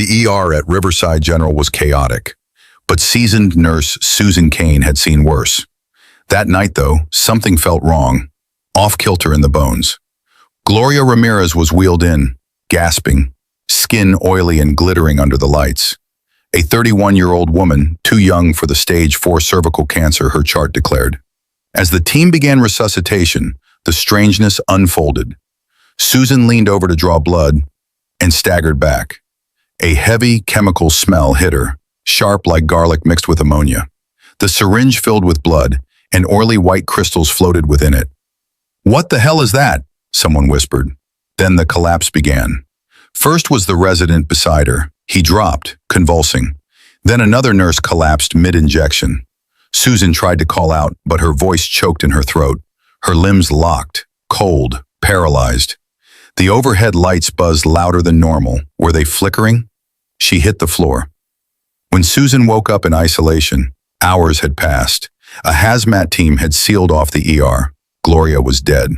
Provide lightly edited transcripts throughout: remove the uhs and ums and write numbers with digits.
The ER at Riverside General was chaotic, but seasoned nurse Susan Kane had seen worse. That night, though, something felt wrong, off-kilter in the bones. Gloria Ramirez was wheeled in, gasping, skin oily and glittering under the lights. A 31-year-old woman, too young for the stage 4 cervical cancer, her chart declared. As the team began resuscitation, the strangeness unfolded. Susan leaned over to draw blood and staggered back. A heavy chemical smell hit her, sharp like garlic mixed with ammonia. The syringe filled with blood, and oily white crystals floated within it. "What the hell is that?" someone whispered. Then the collapse began. First was the resident beside her. He dropped, convulsing. Then another nurse collapsed mid-injection. Susan tried to call out, but her voice choked in her throat. Her limbs locked, cold, paralyzed. The overhead lights buzzed louder than normal. Were they flickering? She hit the floor. When Susan woke up in isolation, hours had passed. A hazmat team had sealed off the ER. Gloria was dead.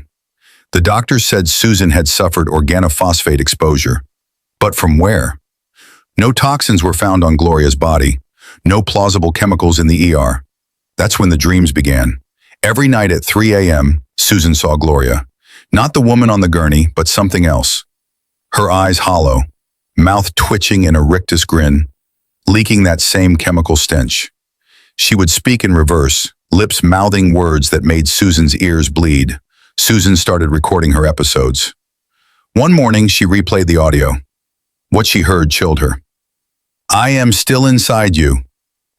The doctors said Susan had suffered organophosphate exposure. But from where? No toxins were found on Gloria's body. No plausible chemicals in the ER. That's when the dreams began. Every night at 3 a.m., Susan saw Gloria. Not the woman on the gurney, but something else. Her eyes hollow, mouth twitching in a rictus grin, leaking that same chemical stench. She would speak in reverse, lips mouthing words that made Susan's ears bleed. Susan started recording her episodes. One morning, she replayed the audio. What she heard chilled her. "I am still inside you."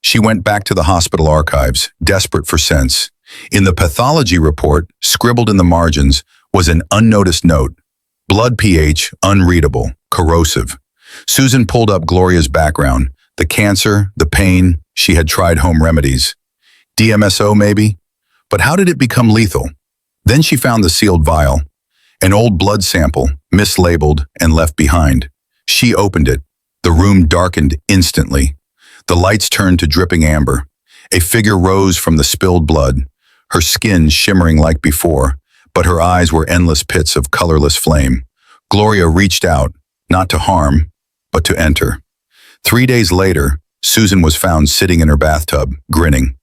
She went back to the hospital archives, desperate for sense. In the pathology report, scribbled in the margins, was an unnoticed note. Blood pH, unreadable, corrosive. Susan pulled up Gloria's background. The cancer, the pain, she had tried home remedies. DMSO maybe? But how did it become lethal? Then she found the sealed vial. An old blood sample, mislabeled and left behind. She opened it. The room darkened instantly. The lights turned to dripping amber. A figure rose from the spilled blood, her skin shimmering like before, but her eyes were endless pits of colorless flame. Gloria reached out, not to harm, but to enter. 3 days later, Susan was found sitting in her bathtub, grinning.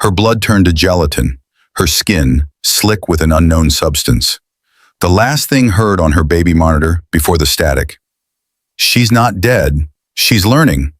Her blood turned to gelatin, her skin slick with an unknown substance. The last thing heard on her baby monitor before the static. "She's not dead. She's learning."